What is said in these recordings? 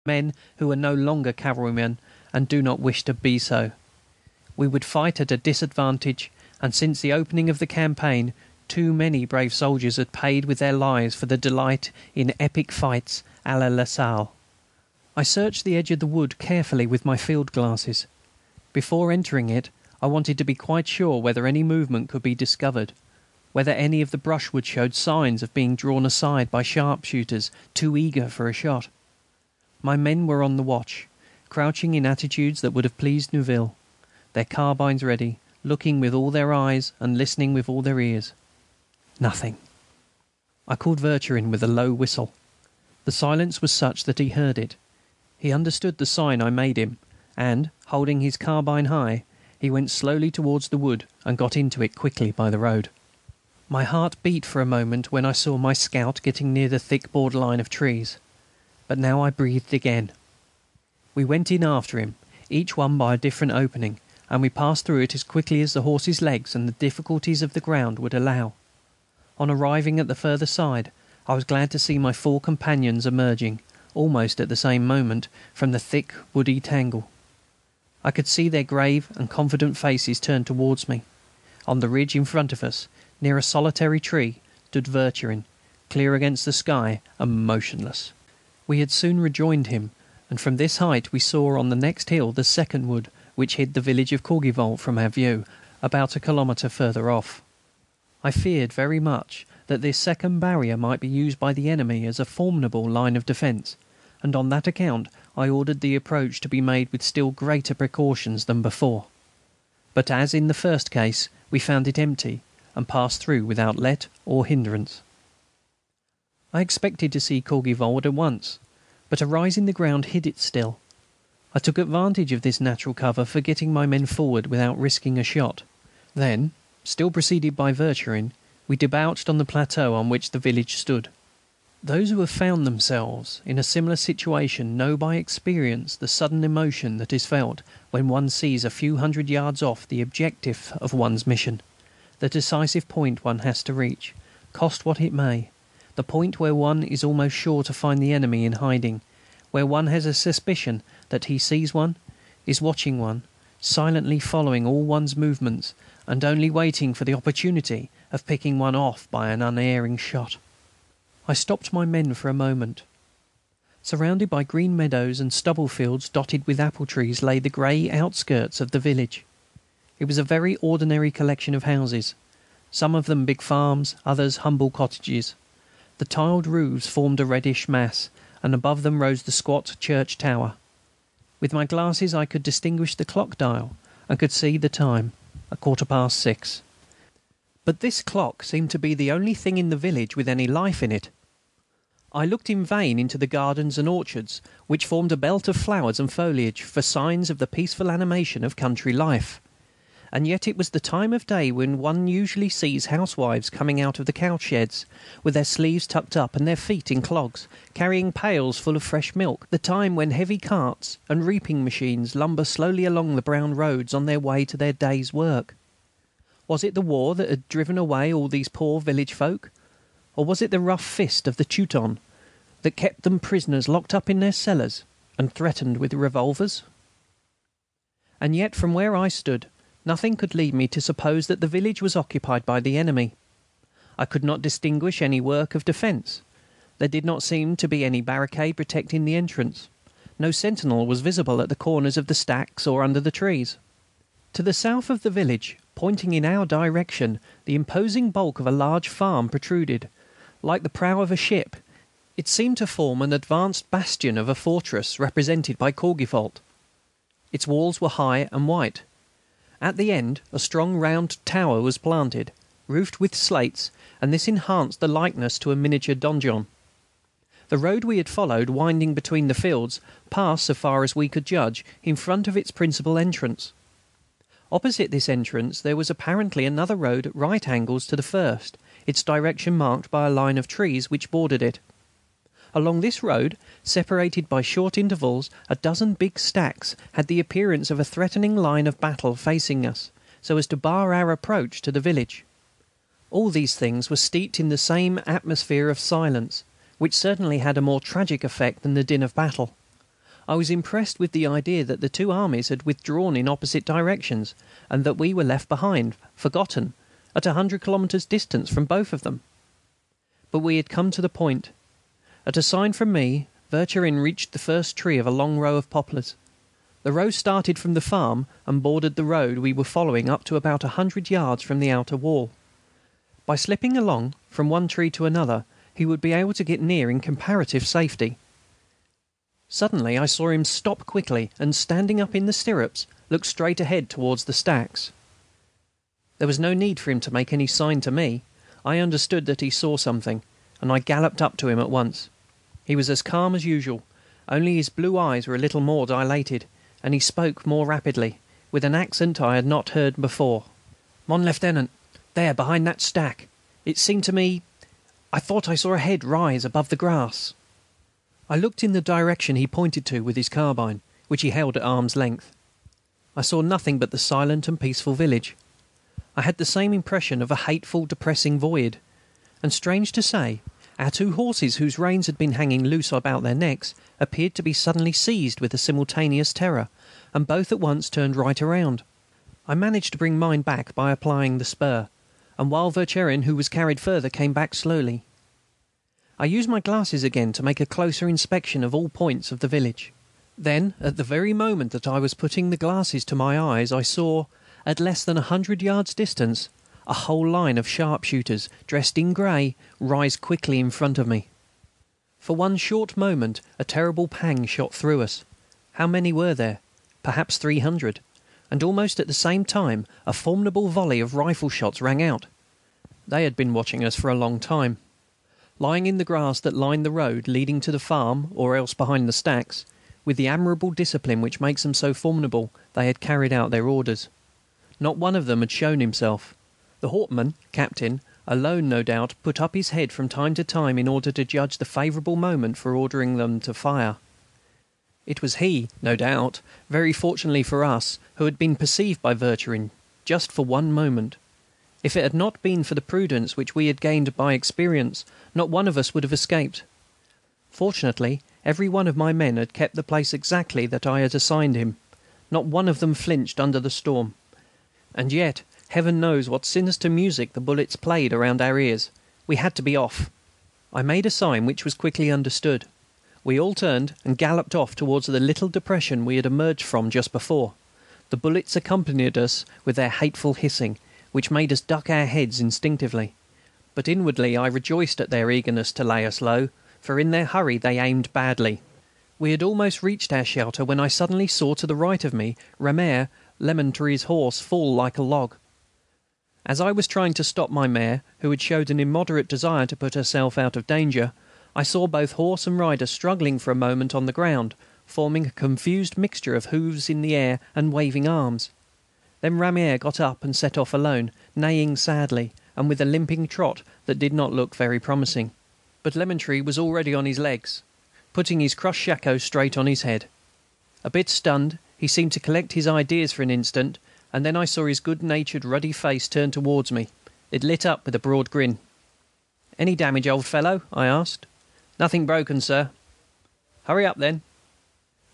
men who are no longer cavalrymen and do not wish to be so. We would fight at a disadvantage, and since the opening of the campaign too many brave soldiers had paid with their lives for the delight in epic fights à la Lasalle. I searched the edge of the wood carefully with my field glasses. Before entering it, I wanted to be quite sure whether any movement could be discovered, whether any of the brushwood showed signs of being drawn aside by sharpshooters too eager for a shot. My men were on the watch, crouching in attitudes that would have pleased Neuville, their carbines ready, looking with all their eyes and listening with all their ears. Nothing. I called Vercherin with a low whistle. The silence was such that he heard it. He understood the sign I made him, and, holding his carbine high, he went slowly towards the wood and got into it quickly by the road. My heart beat for a moment when I saw my scout getting near the thick border line of trees. But now I breathed again. We went in after him, each one by a different opening, and we passed through it as quickly as the horses' legs and the difficulties of the ground would allow. On arriving at the further side, I was glad to see my 4 companions emerging, almost at the same moment, from the thick woody tangle. I could see their grave and confident faces turned towards me. On the ridge in front of us, near a solitary tree, stood Vercherin, clear against the sky and motionless. We had soon rejoined him, and from this height we saw on the next hill the second wood which hid the village of Courgivault from our view, about a kilometre further off. I feared very much that this second barrier might be used by the enemy as a formidable line of defence, and on that account I ordered the approach to be made with still greater precautions than before. But as in the first case, we found it empty, and passed through without let or hindrance. I expected to see Courgivault at once, but a rise in the ground hid it still. I took advantage of this natural cover for getting my men forward without risking a shot. Then, still preceded by Vercherin, we debouched on the plateau on which the village stood. Those who have found themselves in a similar situation know by experience the sudden emotion that is felt when one sees a few hundred yards off the objective of one's mission, the decisive point one has to reach, cost what it may, the point where one is almost sure to find the enemy in hiding, where one has a suspicion that he sees one, is watching one, silently following all one's movements and only waiting for the opportunity of picking one off by an unerring shot. I stopped my men for a moment. Surrounded by green meadows and stubble fields dotted with apple trees lay the grey outskirts of the village. It was a very ordinary collection of houses, some of them big farms, others humble cottages. The tiled roofs formed a reddish mass, and above them rose the squat church tower. With my glasses I could distinguish the clock dial, and could see the time, 6:15. But this clock seemed to be the only thing in the village with any life in it. I looked in vain into the gardens and orchards, which formed a belt of flowers and foliage, for signs of the peaceful animation of country life. And yet it was the time of day when one usually sees housewives coming out of the cowsheds, with their sleeves tucked up and their feet in clogs, carrying pails full of fresh milk, the time when heavy carts and reaping machines lumber slowly along the brown roads on their way to their day's work. Was it the war that had driven away all these poor village folk? Or was it the rough fist of the Teuton that kept them prisoners locked up in their cellars and threatened with revolvers? And yet from where I stood, nothing could lead me to suppose that the village was occupied by the enemy. I could not distinguish any work of defence. There did not seem to be any barricade protecting the entrance. No sentinel was visible at the corners of the stacks or under the trees. To the south of the village, pointing in our direction, the imposing bulk of a large farm protruded. Like the prow of a ship, it seemed to form an advanced bastion of a fortress represented by Courgivault. Its walls were high and white. At the end a strong round tower was planted, roofed with slates, and this enhanced the likeness to a miniature donjon. The road we had followed, winding between the fields, passed, so far as we could judge, in front of its principal entrance. Opposite this entrance there was apparently another road at right angles to the first, its direction marked by a line of trees which bordered it. Along this road, separated by short intervals, a dozen big stacks had the appearance of a threatening line of battle facing us, so as to bar our approach to the village. All these things were steeped in the same atmosphere of silence, which certainly had a more tragic effect than the din of battle. I was impressed with the idea that the two armies had withdrawn in opposite directions, and that we were left behind, forgotten, at 100 kilometres distance from both of them. But we had come to the point. At a sign from me, Vercherin reached the first tree of a long row of poplars. The row started from the farm and bordered the road we were following up to about 100 yards from the outer wall. By slipping along from one tree to another, he would be able to get near in comparative safety. Suddenly I saw him stop quickly and, standing up in the stirrups, look straight ahead towards the stacks. There was no need for him to make any sign to me. I understood that he saw something, and I galloped up to him at once. He was as calm as usual, only his blue eyes were a little more dilated, and he spoke more rapidly, with an accent I had not heard before. "Mon Lieutenant, there, behind that stack. It seemed to me... I thought I saw a head rise above the grass." I looked in the direction he pointed to with his carbine, which he held at arm's length. I saw nothing but the silent and peaceful village. I had the same impression of a hateful, depressing void. And strange to say, our two horses, whose reins had been hanging loose about their necks, appeared to be suddenly seized with a simultaneous terror, and both at once turned right around. I managed to bring mine back by applying the spur, and while Vercherin, who was carried further, came back slowly. I used my glasses again to make a closer inspection of all points of the village. Then, at the very moment that I was putting the glasses to my eyes, I saw, at less than 100 yards' distance, a whole line of sharpshooters, dressed in grey, rise quickly in front of me. For one short moment a terrible pang shot through us. How many were there? Perhaps 300. And almost at the same time a formidable volley of rifle shots rang out. They had been watching us for a long time. Lying in the grass that lined the road leading to the farm, or else behind the stacks, with the admirable discipline which makes them so formidable, they had carried out their orders. Not one of them had shown himself. The Hauptmann, captain, alone, no doubt, put up his head from time to time in order to judge the favourable moment for ordering them to fire. It was he, no doubt, very fortunately for us, who had been perceived by Vercherin just for one moment. If it had not been for the prudence which we had gained by experience, not one of us would have escaped. Fortunately, every one of my men had kept the place exactly that I had assigned him. Not one of them flinched under the storm. And yet, Heaven knows what sinister music the bullets played around our ears. We had to be off. I made a sign which was quickly understood. We all turned and galloped off towards the little depression we had emerged from just before. The bullets accompanied us with their hateful hissing, which made us duck our heads instinctively. But inwardly I rejoiced at their eagerness to lay us low, for in their hurry they aimed badly. We had almost reached our shelter when I suddenly saw to the right of me Ramer, Lementry's horse, fall like a log. As I was trying to stop my mare, who had showed an immoderate desire to put herself out of danger, I saw both horse and rider struggling for a moment on the ground, forming a confused mixture of hoofs in the air and waving arms. Then Ramer got up and set off alone, neighing sadly, and with a limping trot that did not look very promising. But Lementry was already on his legs, putting his crushed shako straight on his head. A bit stunned, he seemed to collect his ideas for an instant, and then I saw his good-natured, ruddy face turn towards me. It lit up with a broad grin. "Any damage, old fellow?" I asked. "Nothing broken, sir." "Hurry up, then."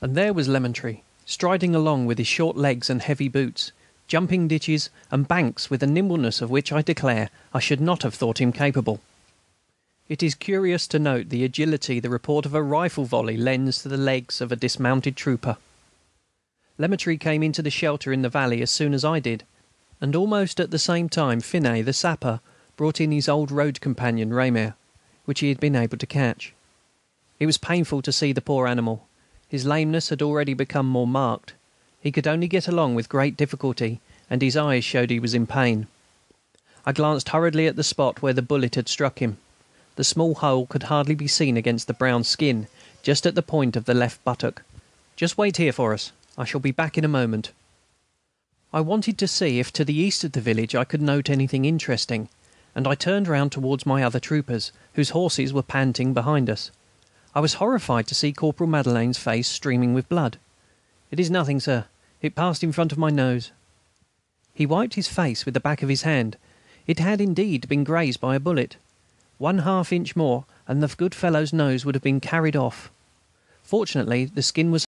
And there was Lementry, striding along with his short legs and heavy boots, jumping ditches and banks with a nimbleness of which I declare I should not have thought him capable. It is curious to note the agility the report of a rifle volley lends to the legs of a dismounted trooper. Lemetry came into the shelter in the valley as soon as I did, and almost at the same time Finet, the sapper, brought in his old road companion Ramer, which he had been able to catch. It was painful to see the poor animal. His lameness had already become more marked. He could only get along with great difficulty, and his eyes showed he was in pain. I glanced hurriedly at the spot where the bullet had struck him. The small hole could hardly be seen against the brown skin, just at the point of the left buttock. "Just wait here for us. I shall be back in a moment." I wanted to see if to the east of the village I could note anything interesting, and I turned round towards my other troopers, whose horses were panting behind us. I was horrified to see Corporal Madelaine's face streaming with blood. "It is nothing, sir. It passed in front of my nose." He wiped his face with the back of his hand. It had indeed been grazed by a bullet. 1/2 inch more, and the good fellow's nose would have been carried off. Fortunately, the skin was